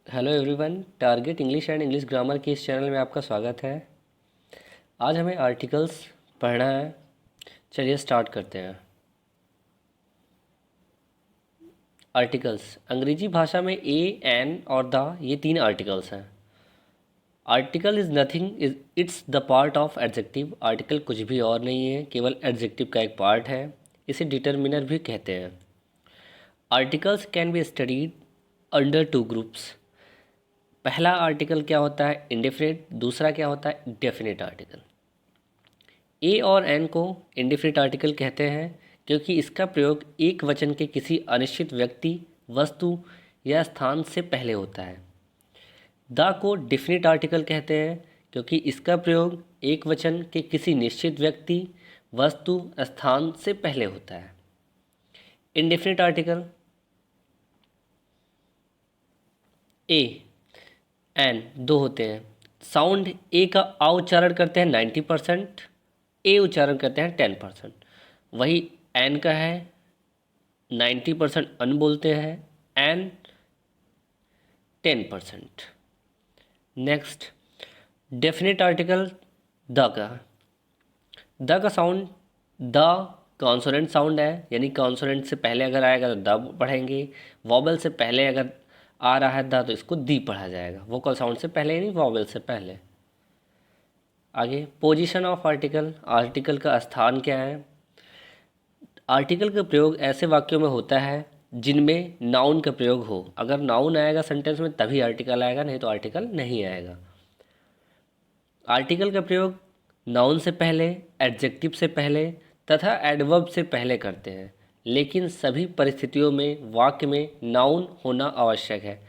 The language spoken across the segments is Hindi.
Hello everyone, target English and English grammar के इस चैनल में आपका स्वागत है। आज हमें आर्टिकल्स पढ़ना है। चलिए स्टार्ट करते हैं। आर्टिकल्स अंग्रेजी भाषा में ए, एन और द, ये तीन आर्टिकल्स हैं। Article is nothing, is it's the part of adjective. Article कुछ भी और नहीं है, केवल एडजेक्टिव का एक पार्ट है। इसे डिटर्मिनर भी कहते हैं। Articles can be studied under two groups. पहला आर्टिकल क्या होता है? इंडेफिनिट। दूसरा क्या होता है? Definite article. ए और एन को इंडेफिनिट आर्टिकल कहते हैं क्योंकि इसका प्रयोग एक वचन के किसी अनिश्चित व्यक्ति, वस्तु या स्थान से पहले होता है। द को डेफिनिट आर्टिकल कहते हैं क्योंकि इसका प्रयोग एक वचन के किसी निश्चित व्यक्ति, वस्तु, स्थान से पहले होता है। इंडेफिनिट आर्टिकल ए, एन दो होते हैं। साउंड ए का आ उच्चारण करते हैं 90%, ए उच्चारण करते हैं 10%। वही एन का है 90% अन बोलते हैं, an 10%। Next definite article the का साउंड द कॉन्सोनेंट साउंड है, यानी कॉन्सोनेंट से पहले अगर आएगा तो द पढ़ेंगे। वॉवल से पहले अगर आ रहा है द तो इसको दी पढ़ा जाएगा। वोकल साउंड से पहले नहीं, वॉवल से पहले। आगे पोजीशन ऑफ आर्टिकल, आर्टिकल का स्थान क्या है? आर्टिकल का प्रयोग ऐसे वाक्यों में होता है जिनमें नाउन का प्रयोग हो। अगर नाउन आएगा सेंटेंस में तभी आर्टिकल आएगा, नहीं तो आर्टिकल नहीं आएगा। आर्टिकल का प्रयोग नाउन से पहले, एडजेक्टिव से पहले तथा एडवर्ब से पहले करते हैं, लेकिन सभी परिस्थितियों में वाक्य में नाउन होना आवश्यक है।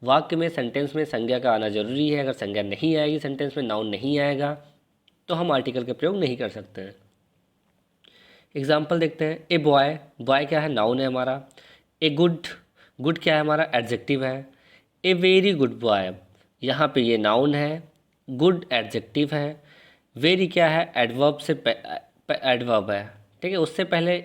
वाक्य में, सेंटेंस में संज्ञा का आना जरूरी है। अगर संज्ञा नहीं आएगी, सेंटेंस में नाउन नहीं आएगा, तो हम आर्टिकल का प्रयोग नहीं कर सकते हैं। एग्जाम्पल देखते हैं। ए बॉय, बॉय क्या है? नाउन है हमारा। ए गुड, गुड क्या है हमारा? एडजेक्टिव है। ए वेरी गुड बॉय, यहाँ पे ये नाउन है, गुड एडजेक्टिव है। वेरी क्या है? एडवर्ब से एडवर्ब है, ठीक है। उससे पहले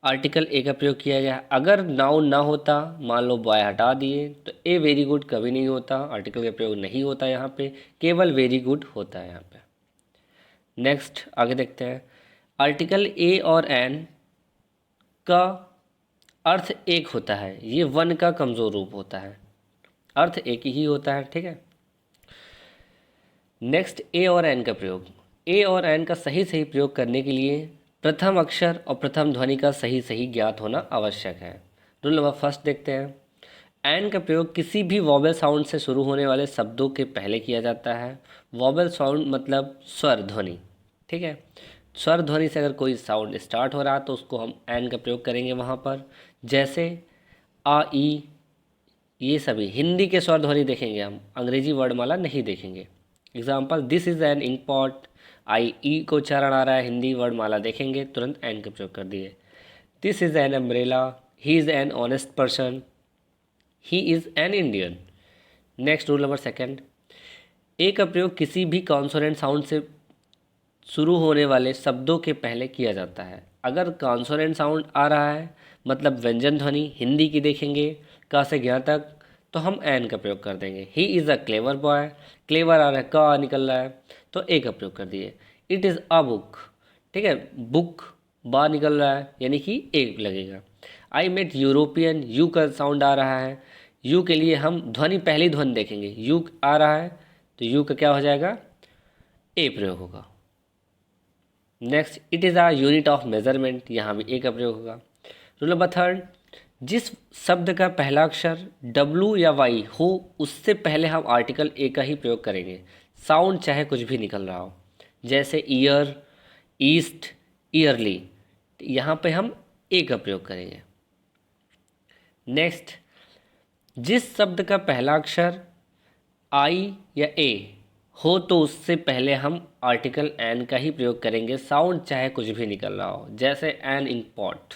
आर्टिकल ए का प्रयोग किया गया। अगर नाउन ना होता, मान लो बॉय हटा दिए, तो ए वेरी गुड कभी नहीं होता, आर्टिकल का प्रयोग नहीं होता यहाँ पे, केवल वेरी गुड होता है यहाँ पे। नेक्स्ट आगे देखते हैं। आर्टिकल ए और एन का अर्थ एक होता है। ये वन का कमज़ोर रूप होता है, अर्थ एक ही होता है, ठीक है। नेक्स्ट ए और एन का प्रयोग। ए और एन का सही सही प्रयोग करने के लिए प्रथम अक्षर और प्रथम ध्वनि का सही सही ज्ञात होना आवश्यक है। रूल नंबर फर्स्ट देखते हैं। एन का प्रयोग किसी भी वॉवेल साउंड से शुरू होने वाले शब्दों के पहले किया जाता है। वॉवेल साउंड मतलब स्वर ध्वनि, ठीक है। स्वर ध्वनि से अगर कोई साउंड स्टार्ट हो रहा है तो उसको हम एन का प्रयोग करेंगे वहाँ पर। जैसे आ, ई, ये सभी हिंदी के स्वर ध्वनि देखेंगे हम, अंग्रेजी वर्णमाला नहीं देखेंगे। Example, this is an ink pot. I, E को उच्चारण आ रहा है, हिंदी वर्णमाला देखेंगे, तुरंत एन का प्रयोग कर दिए। This is an umbrella. He is an honest person. He is an Indian. Next rule number second. A का प्रयोग किसी भी कॉन्सोनेंट साउंड से शुरू होने वाले शब्दों के पहले किया जाता है। अगर कॉन्सोनेंट साउंड आ रहा है, मतलब व्यंजन ध्वनि हिंदी की देखेंगे, का से ज्ञा तक, तो हम एन का प्रयोग कर देंगे। He is a clever boy, clever आ रहा है, का निकल रहा है, तो ए का प्रयोग कर दिए। इट इज़ अ बुक, ठीक है, बुक बा निकल रहा है, यानी कि ए लगेगा। आई मेट यूरोपियन, यू का साउंड आ रहा है, यू के लिए हम ध्वनि, पहली ध्वनि देखेंगे, यू आ रहा है तो यू का क्या हो जाएगा? ए प्रयोग होगा। Next, it is a unit of measurement, यहाँ भी ए का प्रयोग होगा। Rule number third. जिस शब्द का पहला अक्षर डब्लू या वाई हो, उससे पहले हम आर्टिकल ए का ही प्रयोग करेंगे, साउंड चाहे कुछ भी निकल रहा हो। जैसे ईयर, ईस्ट, ईयरली, यहाँ पे हम ए का प्रयोग करेंगे। नेक्स्ट, जिस शब्द का पहला अक्षर आई या ए हो तो उससे पहले हम आर्टिकल एन का ही प्रयोग करेंगे, साउंड चाहे कुछ भी निकल रहा हो। जैसे एन इंक पॉट।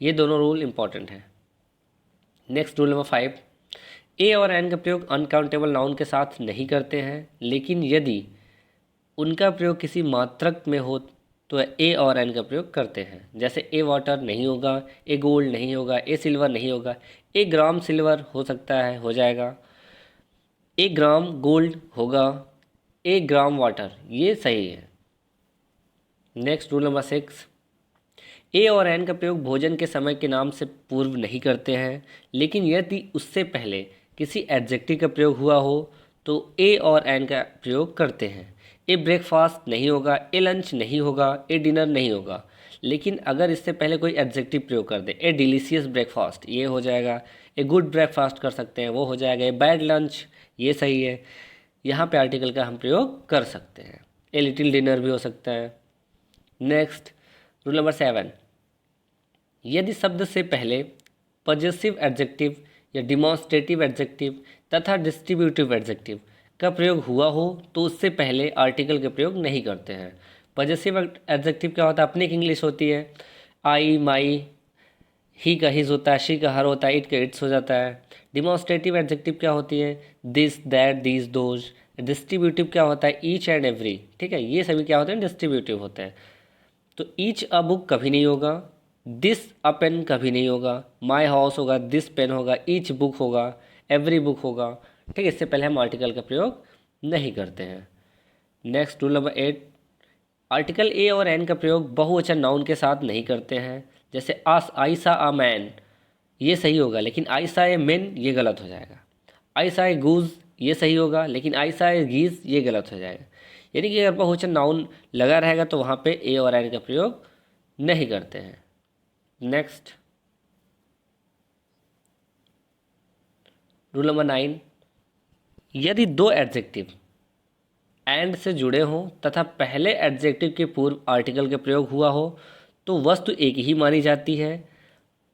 ये दोनों रूल इंपॉर्टेंट हैं। Next rule number 5। ए और एन का प्रयोग अनकाउंटेबल नाउन के साथ नहीं करते हैं, लेकिन यदि उनका प्रयोग किसी मात्रक में हो तो ए और एन का प्रयोग करते हैं। जैसे ए वाटर नहीं होगा, ए गोल्ड नहीं होगा, ए सिल्वर नहीं होगा, ए ग्राम सिल्वर हो सकता है, हो जाएगा, ए ग्राम गोल्ड होगा, ए ग्राम वाटर, ये सही है। नेक्स्ट रूल नंबर 6, ए और एन का प्रयोग भोजन के समय के नाम से पूर्व नहीं करते हैं, लेकिन यदि उससे पहले किसी एडजेक्टिव का प्रयोग हुआ हो तो ए और एन का प्रयोग करते हैं। ए ब्रेकफास्ट नहीं होगा, ए लंच नहीं होगा, ए डिनर नहीं होगा, लेकिन अगर इससे पहले कोई एडजेक्टिव प्रयोग कर दे, ए डिलीशियस ब्रेकफास्ट, ये हो जाएगा। ए गुड ब्रेकफास्ट कर सकते हैं, वो हो जाएगा। ए बैड लंच, ये सही है। यहाँ पे आर्टिकल का हम प्रयोग कर सकते हैं। ए लिटिल डिनर भी हो सकता है। नेक्स्ट रूल नंबर 7, यदि शब्द से पहले पॉजेसिव एडजेक्टिव या डिमॉन्स्ट्रेटिव एडजेक्टिव तथा डिस्ट्रीब्यूटिव एडजेक्टिव का प्रयोग हुआ हो तो उससे पहले आर्टिकल का प्रयोग नहीं करते हैं। पॉजेसिव एडजेक्टिव क्या होता है? अपनी एक इंग्लिश होती है, आई माई, ही का हिज होता है, शी का हर होता है, इट का इट्स हो जाता है। डिमॉन्स्ट्रेटिव एडजेक्टिव क्या होती है? This, that, these, those. Distributive क्या होता है? Each and every. ठीक है, ये सभी क्या होते हैं? डिस्ट्रीब्यूटिव होते हैं। तो ईच अ बुक कभी नहीं होगा, दिस अ पेन कभी नहीं होगा, माई हाउस होगा, दिस पेन होगा, ईच बुक होगा, एवरी बुक होगा। ठीक है, इससे पहले हम आर्टिकल का प्रयोग नहीं करते हैं। Next rule number 8, article a और एन का प्रयोग बहुवचन नाउन के साथ नहीं करते हैं। जैसे आस, आई सा अ मैन, ये सही होगा, लेकिन आई सा ए मेन, ये गलत हो जाएगा। आई सा ए गूज, ये सही होगा, लेकिन आई सा ए गीज, ये गलत हो जाएगा। यानी कि अगर बहुवचन नाउन लगा रहेगा तो वहाँ पे ए और एन का प्रयोग नहीं करते हैं। नेक्स्ट रूल नंबर 9, यदि दो एडजेक्टिव एंड से जुड़े हों तथा पहले एडजेक्टिव के पूर्व आर्टिकल का प्रयोग हुआ हो तो वस्तु एक ही मानी जाती है,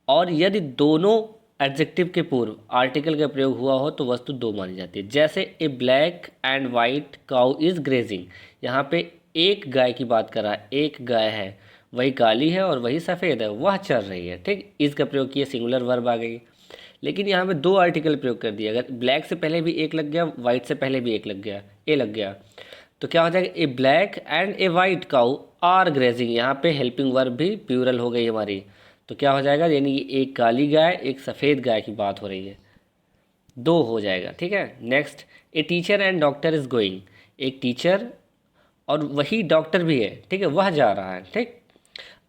और यदि दोनों एडजेक्टिव के पूर्व आर्टिकल का प्रयोग हुआ हो तो वस्तु दो मानी जाती है। जैसे a black and white cow is grazing, यहाँ पे एक गाय की बात कर रहा है, एक गाय है, वही काली है और वही सफ़ेद है, वह चल रही है। ठीक, इस का प्रयोग किया, सिंगुलर वर्ब आ गई। लेकिन यहाँ पे दो आर्टिकल प्रयोग कर दिया, अगर ब्लैक से पहले भी एक लग गया, वाइट से पहले भी एक लग गया, ए लग गया, तो क्या हो जाएगा? A black and a white cow are grazing, यहाँ पे हेल्पिंग वर्ब भी प्लूरल हो गई हमारी, तो क्या हो जाएगा? यानी कि एक काली गाय, एक सफ़ेद गाय की बात हो रही है, दो हो जाएगा। ठीक है, next, a teacher and doctor is going, एक टीचर और वही डॉक्टर भी है, ठीक है, वह जा रहा है। ठीक,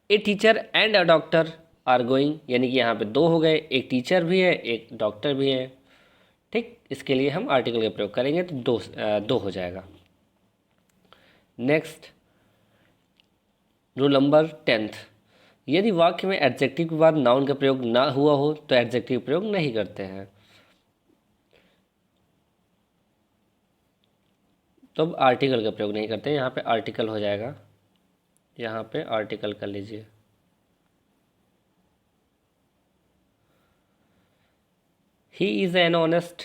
a teacher and a doctor R going, यानी कि यहाँ पे दो हो गए, एक टीचर भी है, एक डॉक्टर भी है। ठीक, इसके लिए हम आर्टिकल का प्रयोग करेंगे तो दो हो जाएगा। नेक्स्ट रूल नंबर 10, यदि वाक्य में एडजेक्टिव के बाद नाउन का प्रयोग ना हुआ हो तो एडजेक्टिव प्रयोग नहीं करते हैं। तो अब आर्टिकल का प्रयोग नहीं करते हैं, यहाँ पे आर्टिकल हो जाएगा, यहाँ पे आर्टिकल कर लीजिए। ही इज़ एन ऑनेस्ट,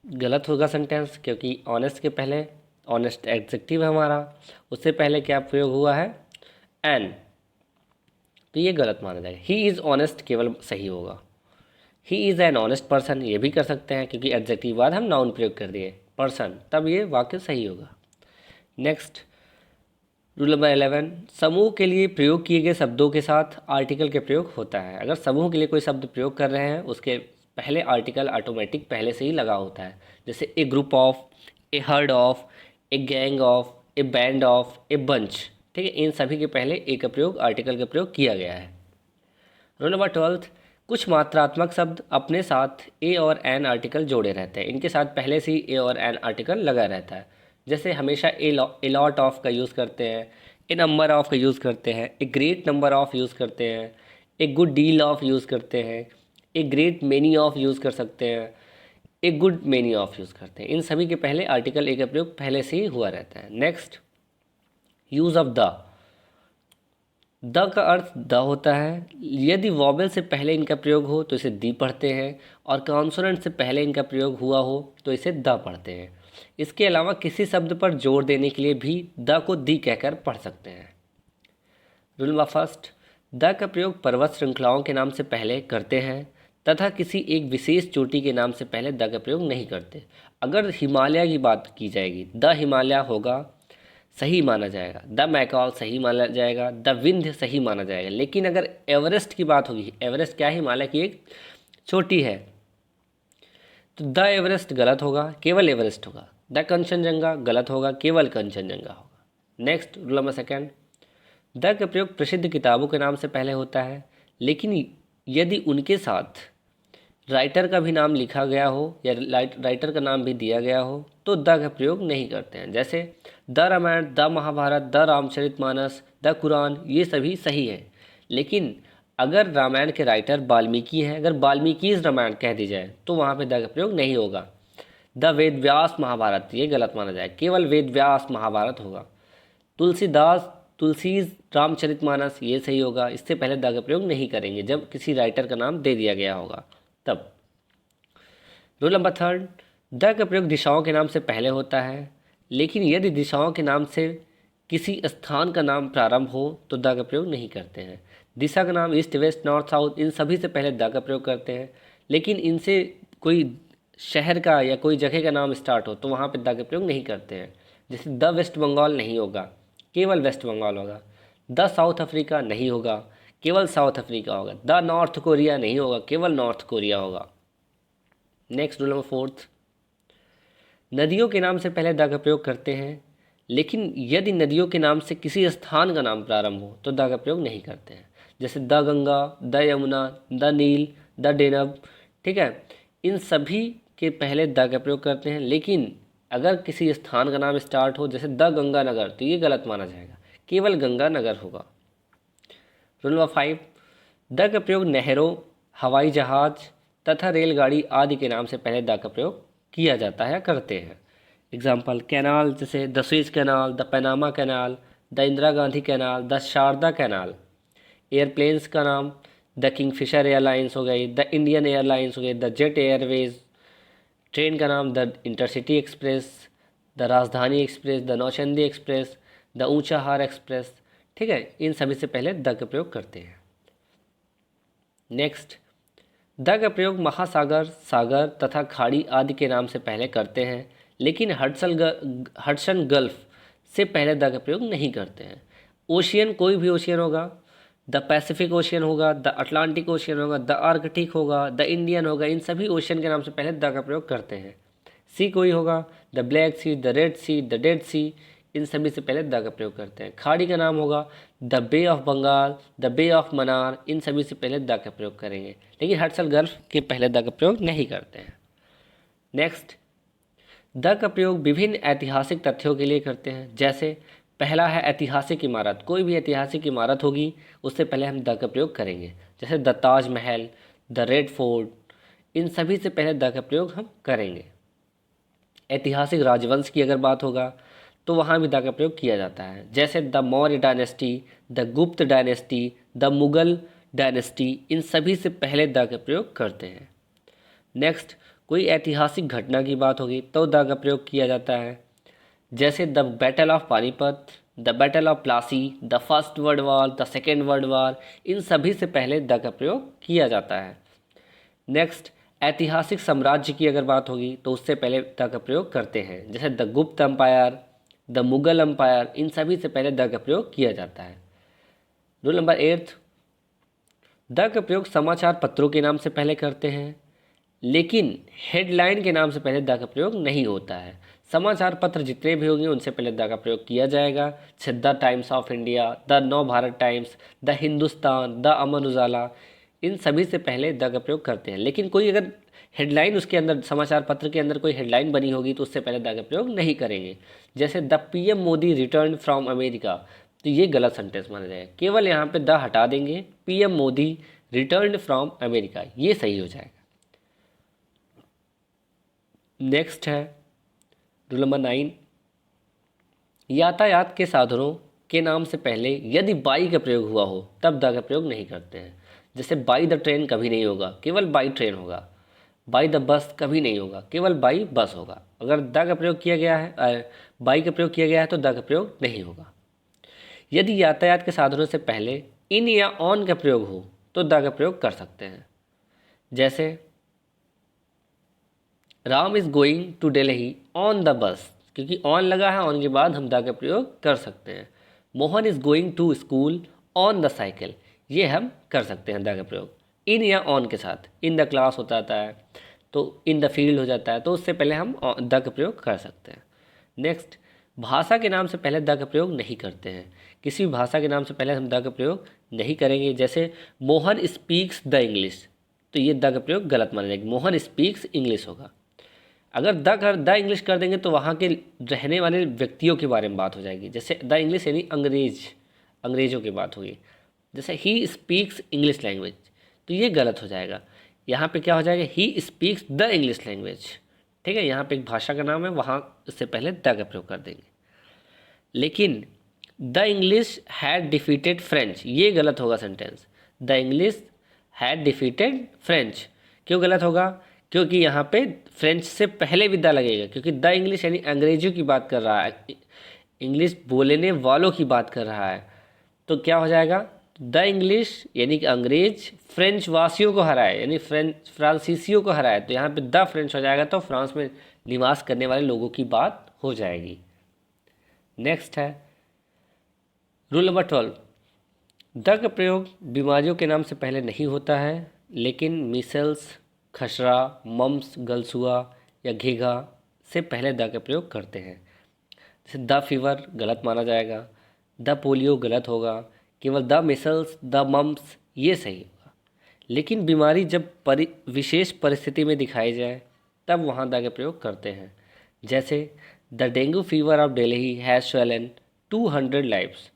गलत होगा सेंटेंस, क्योंकि ऑनेस्ट के पहले ऑनेस्ट एडजेक्टिव है हमारा, उससे पहले क्या प्रयोग हुआ है? एन, तो ये गलत माना जाएगा। ही इज़ ऑनेस्ट केवल सही होगा। ही इज़ एन ऑनेस्ट पर्सन, ये भी कर सकते हैं, क्योंकि एडजेक्टिव बाद हम नाउन प्रयोग कर दिए पर्सन, तब ये वाक्य सही होगा। नेक्स्ट रूल नंबर 11, समूह के लिए प्रयोग किए गए शब्दों के साथ आर्टिकल के प्रयोग होता है। अगर समूह के लिए कोई शब्द प्रयोग कर रहे हैं उसके पहले आर्टिकल ऑटोमेटिक पहले से ही लगा होता है। जैसे a group of, a herd of, a gang of, a band of, a bunch. ठीक है, इन सभी के पहले ए का प्रयोग, आर्टिकल का प्रयोग किया गया है। रूल नंबर 12, कुछ मात्रात्मक शब्द अपने साथ ए और एन आर्टिकल जोड़े रहते हैं, इनके साथ पहले से ही ए और एन आर्टिकल लगा रहता है। जैसे हमेशा ए लॉट ऑफ का यूज़ करते हैं, ए नंबर ऑफ का यूज़ करते हैं, a great number of use करते हैं, a good deal of use करते हैं, a great many of use कर सकते हैं, a good many of use करते हैं। इन सभी के पहले आर्टिकल ए का प्रयोग पहले से ही हुआ रहता है। नेक्स्ट, यूज़ ऑफ द का अर्थ द होता है। यदि वॉवेल से पहले इनका प्रयोग हो तो इसे दी पढ़ते हैं, और कॉन्सोनेंट से पहले इनका प्रयोग हुआ हो तो इसे द पढ़ते हैं। इसके अलावा किसी शब्द पर जोर देने के लिए भी द को दी कहकर पढ़ सकते हैं। रूल नंबर 1, द का प्रयोग पर्वत श्रृंखलाओं के नाम से पहले करते हैं तथा किसी एक विशेष चोटी के नाम से पहले द का प्रयोग नहीं करते। अगर हिमालय की बात की जाएगी, द हिमालय होगा, सही माना जाएगा, द मैकॉल सही माना जाएगा, द विंध्य सही माना जाएगा। लेकिन अगर एवरेस्ट की बात होगी, एवरेस्ट क्या है, हिमालय की एक चोटी है, तो द एवरेस्ट गलत होगा, केवल एवरेस्ट होगा। द कंचनजंगा गलत होगा, केवल कंचनजंगा होगा। Next rule number second, the का प्रयोग प्रसिद्ध किताबों के नाम से पहले होता है, लेकिन यदि उनके साथ राइटर का भी नाम लिखा गया हो या राइटर का नाम भी दिया गया हो तो द का प्रयोग नहीं करते हैं। जैसे the Ramayan, the Mahabharat, the Ramcharitmanas, the Quran, ये सभी सही है। लेकिन अगर रामायण के राइटर वाल्मीकि हैं, अगर वाल्मीकि रामायण कह दी जाए तो वहाँ पे द का प्रयोग नहीं होगा। द वेद व्यास महाभारत, ये गलत माना जाए, केवल वेद व्यास महाभारत होगा। तुलसीदास तुलसीज रामचरितमानस, ये सही होगा। इससे पहले द का प्रयोग नहीं करेंगे जब किसी राइटर का नाम दे दिया गया होगा तब। रूल नंबर थर्ड, द का प्रयोग दिशाओं के नाम से पहले होता है, लेकिन यदि दिशाओं के नाम से किसी स्थान का नाम प्रारंभ हो तो द का प्रयोग नहीं करते हैं। दिशा का नाम ईस्ट वेस्ट नॉर्थ साउथ, इन सभी से पहले द का प्रयोग करते हैं। लेकिन इनसे कोई शहर का या कोई जगह का नाम स्टार्ट हो तो वहाँ पे द का प्रयोग नहीं करते हैं। जैसे द वेस्ट बंगाल नहीं होगा, केवल वेस्ट बंगाल होगा। द साउथ अफ्रीका नहीं होगा, केवल साउथ अफ्रीका होगा। द नॉर्थ कोरिया नहीं होगा, केवल नॉर्थ कोरिया होगा। नेक्स्ट रूल नंबर फोर्थ, नदियों के नाम से पहले द का प्रयोग करते हैं, लेकिन यदि नदियों के नाम से किसी स्थान का नाम प्रारंभ हो तो द का प्रयोग नहीं करते हैं। जैसे the Ganga, the Yamuna, the Nile, the Danube, ठीक है, इन सभी के पहले द का प्रयोग करते हैं। लेकिन अगर किसी स्थान का नाम स्टार्ट हो, जैसे द गंगानगर, तो ये गलत माना जाएगा, केवल गंगानगर होगा। रूल नंबर 5, द का प्रयोग नहरों, हवाई जहाज तथा रेलगाड़ी आदि के नाम से पहले द का प्रयोग किया जाता है, करते हैं। एग्जाम्पल कैनाल, जैसे the Swiss canal, the Panama canal, the Indira Gandhi canal, the Sharda canal. Airplanes का नाम द किंगफिशर एयरलाइंस हो गई, द इंडियन एयरलाइंस हो गई, द जेट एयरवेज। ट्रेन का नाम द इंटरसिटी एक्सप्रेस, द राजधानी express, the Nauchandi express, the Unchahar express, ठीक है, इन सभी से पहले द का प्रयोग करते हैं। नेक्स्ट, द का प्रयोग महासागर, सागर तथा खाड़ी आदि के नाम से पहले करते हैं, लेकिन हडसन गल्फ से पहले द का प्रयोग नहीं करते हैं। ओशियन, कोई भी ओशियन होगा, द पैसिफिक ओशियन होगा, द अटलांटिक ओशियन होगा, द आर्कटिक होगा, द इंडियन होगा, इन सभी ओशियन के नाम से पहले द का प्रयोग करते हैं। सी कोई होगा, the Black Sea, the Red Sea, the Dead Sea, इन सभी से पहले द का प्रयोग करते हैं। खाड़ी का नाम होगा the Bay of Bengal, the Bay of Mannar, इन सभी से पहले द का प्रयोग करेंगे, लेकिन हडसन गल्फ के पहले द का प्रयोग नहीं करते हैं। नेक्स्ट, द का प्रयोग विभिन्न ऐतिहासिक तथ्यों के लिए करते हैं। जैसे पहला है ऐतिहासिक इमारत, कोई भी ऐतिहासिक इमारत होगी उससे पहले हम द का प्रयोग करेंगे। जैसे the Taj Mahal, the Red Fort, इन सभी से पहले द का प्रयोग हम करेंगे। ऐतिहासिक राजवंश की अगर बात होगा तो वहाँ भी द का प्रयोग किया जाता है। जैसे द मौर्य डायनेस्टी, द गुप्त डायनेस्टी, द मुगल डायनेस्टी, इन सभी से पहले द का प्रयोग करते हैं। नेक्स्ट, कोई ऐतिहासिक घटना की बात होगी तो द का प्रयोग किया जाता है। जैसे the Battle of Panipat, the Battle of Plassey, the First World War, the Second World War, इन सभी से पहले द का प्रयोग किया जाता है। नेक्स्ट, ऐतिहासिक साम्राज्य की अगर बात होगी तो उससे पहले द का प्रयोग करते हैं। जैसे द गुप्त एम्पायर, द मुगल एम्पायर, इन सभी से पहले द का प्रयोग किया जाता है। रूल नंबर 8, द का प्रयोग समाचार पत्रों के नाम से पहले करते हैं, लेकिन हेडलाइन के नाम से पहले द का प्रयोग नहीं होता है। समाचार पत्र जितने भी होंगे उनसे पहले द का प्रयोग किया जाएगा। जैसे the Times of India, the Nav Bharat Times, the Hindustan, the Amar Ujala, इन सभी से पहले द का प्रयोग करते हैं। लेकिन कोई अगर हेडलाइन उसके अंदर, समाचार पत्र के अंदर कोई हेडलाइन बनी होगी तो उससे पहले द का प्रयोग नहीं करेंगे। जैसे the PM Modi return from America, तो ये गलत सेंटेंस माना जाएगा, केवल यहाँ पे द हटा देंगे, PM Modi return from America, ये सही हो जाएगा। नेक्स्ट है रूल नंबर 9, यातायात के साधनों के नाम से पहले यदि बाई का प्रयोग हुआ हो तब द का प्रयोग नहीं करते हैं। जैसे बाई द ट्रेन कभी नहीं होगा, केवल बाई ट्रेन होगा। बाई द बस कभी नहीं होगा, केवल बाई बस होगा। अगर द का प्रयोग किया गया है, बाई का प्रयोग किया गया है तो द का प्रयोग नहीं होगा। यदि यातायात के साधनों से पहले इन या ऑन का प्रयोग हो तो द का प्रयोग कर सकते हैं। जैसे Ram is going to Delhi on the bus, क्योंकि ऑन लगा है, ऑन के बाद हम द का प्रयोग कर सकते हैं। Mohan is going to school on the cycle, ये हम कर सकते हैं द का प्रयोग इन या ऑन के साथ। इन द क्लास हो जाता है तो इन द फील्ड हो जाता है, तो उससे पहले हम द का प्रयोग कर सकते हैं। नेक्स्ट, भाषा के नाम से पहले द का प्रयोग नहीं करते हैं। किसी भी भाषा के नाम से पहले हम द का प्रयोग नहीं करेंगे। जैसे मोहन स्पीक्स द इंग्लिश, तो ये द का प्रयोग गलत माना जाएगा, मोहन स्पीक्स इंग्लिश होगा। अगर द इंग्लिश कर देंगे तो वहाँ के रहने वाले व्यक्तियों के बारे में बात हो जाएगी। जैसे द इंग्लिश यानी अंग्रेज़ों की बात होगी। जैसे ही स्पीक्स इंग्लिश लैंग्वेज, तो ये गलत हो जाएगा। यहाँ पे क्या हो जाएगा, he speaks the English language. ठीक है, यहाँ पे एक भाषा का नाम है, वहाँ इससे पहले द का प्रयोग कर देंगे। लेकिन the English had defeated French, ये गलत होगा sentence. The English had defeated French क्यों गलत होगा, क्योंकि यहाँ पे फ्रेंच से पहले भी द लगेगा, क्योंकि द इंग्लिश यानी अंग्रेज़ियों की बात कर रहा है, इंग्लिश बोलने वालों की बात कर रहा है। तो क्या हो जाएगा, द इंग्लिश यानी कि अंग्रेज फ्रेंच वासियों को हराए, यानी फ्रांसीसियों को हराए, तो यहाँ पे द फ्रेंच हो जाएगा, तो फ्रांस में निवास करने वाले लोगों की बात हो जाएगी। नेक्स्ट है रूल नंबर 12, द का प्रयोग बीमारियों के नाम से पहले नहीं होता है, लेकिन मीसल्स, खसरा, मम्स, गलसुआ या घीघा से पहले द का प्रयोग करते हैं। जैसे द फीवर गलत माना जाएगा, द पोलियो गलत होगा, केवल द मिसल्स, द मम्स ये सही होगा। लेकिन बीमारी जब विशेष परिस्थिति में दिखाई जाए तब वहाँ द का प्रयोग करते हैं। जैसे the dengue fever of Delhi has swollen 200 lives,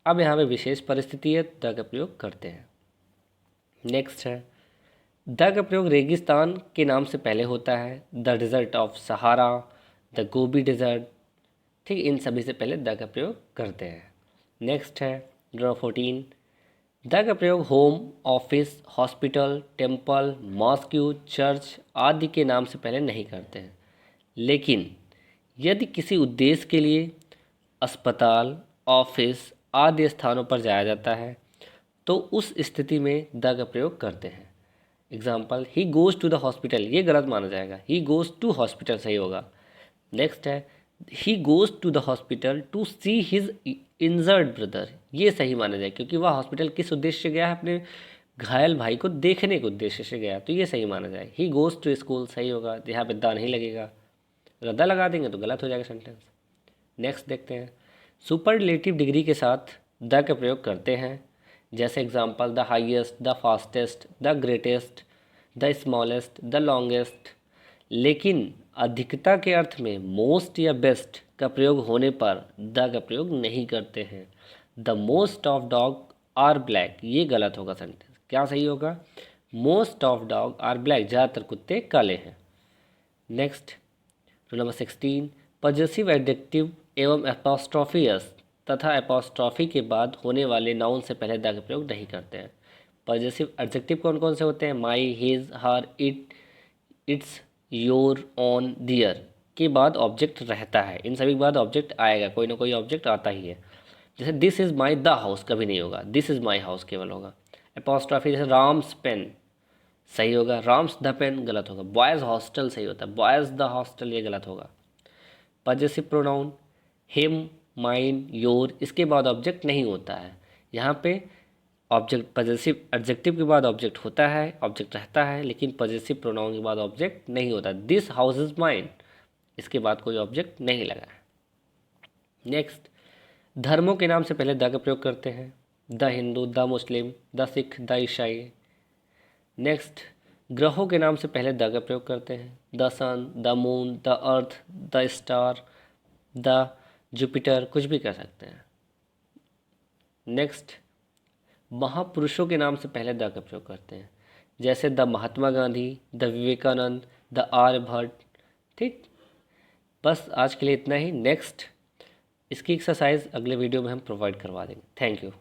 अब यहाँ पे विशेष परिस्थिति है, द का प्रयोग करते हैं। नेक्स्ट है द का प्रयोग रेगिस्तान के नाम से पहले होता है, the desert of Sahara, the Gobi desert, ठीक, इन सभी से पहले द का प्रयोग करते हैं। नेक्स्ट है नंबर 14, द का प्रयोग home, office, hospital, temple, mosque, church आदि के नाम से पहले नहीं करते हैं। लेकिन यदि किसी उद्देश्य के लिए अस्पताल, ऑफिस आदि स्थानों पर जाया जाता है तो उस स्थिति में द का प्रयोग करते हैं। Example, he goes to the hospital, ये गलत माना जाएगा, ही गोज़ टू हॉस्पिटल सही होगा। नेक्स्ट है he goes to the hospital to see his injured brother, ये सही माना जाए, क्योंकि वह हॉस्पिटल किस उद्देश्य से गया है, अपने घायल भाई को देखने के उद्देश्य से गया, तो ये सही माना जाए। ही गोज़ टू स्कूल सही होगा, यहाँ पे द नहीं लगेगा, रद्दा लगा देंगे तो गलत हो जाएगा सेंटेंस। नेक्स्ट देखते हैं, सुपरलेटिव डिग्री के साथ द का प्रयोग करते हैं। जैसे example, the highest, the fastest, the greatest, the smallest, the longest. लेकिन अधिकता के अर्थ में मोस्ट या बेस्ट का प्रयोग होने पर द का प्रयोग नहीं करते हैं। The most of dog are black, ये गलत होगा सेंटेंस। क्या सही होगा, most of dog are black, ज़्यादातर कुत्ते काले हैं। Next rule number 16, possessive adjective एवं एपोस्ट्रोफियस तथा एपोस्ट्रॉफी के बाद होने वाले नाउन से पहले द का प्रयोग नहीं करते हैं। पॉजेसिव एडजेक्टिव कौन कौन से होते हैं, my, his, her, it, its, your, own, their के बाद ऑब्जेक्ट रहता है, इन सभी के बाद ऑब्जेक्ट आएगा, कोई ना कोई ऑब्जेक्ट आता ही है। जैसे this is my the house कभी नहीं होगा, दिस इज़ माई हाउस केवल होगा। एपोस्ट्रॉफी जैसे राम्स पेन सही होगा, राम्स द पेन गलत होगा। बॉयज़ हॉस्टल सही होता है, बॉयज़ द हॉस्टल ये गलत होगा। Possessive pronoun him, mine, your, इसके बाद ऑब्जेक्ट नहीं होता है। यहाँ पे ऑब्जेक्ट पॉजेसिव एडजेक्टिव के बाद ऑब्जेक्ट होता है, ऑब्जेक्ट रहता है, लेकिन पॉजेसिव प्रोनाउन के बाद ऑब्जेक्ट नहीं होता। दिस हाउस इज़ माइन, इसके बाद कोई ऑब्जेक्ट नहीं लगा है। नेक्स्ट, धर्मों के नाम से पहले द का प्रयोग करते हैं। The Hindu, the Muslim, the Sikh, the ईसाई। नेक्स्ट, ग्रहों के नाम से पहले द का प्रयोग करते हैं। The sun, the moon, the earth, the star, the Jupiter, कुछ भी कर सकते हैं। नेक्स्ट, महापुरुषों के नाम से पहले द का प्रयोग करते हैं। जैसे the Mahatma Gandhi, the Vivekananda, the Aryabhatta. ठीक, बस आज के लिए इतना ही। नेक्स्ट इसकी एक्सरसाइज अगले वीडियो में हम प्रोवाइड करवा देंगे। Thank you.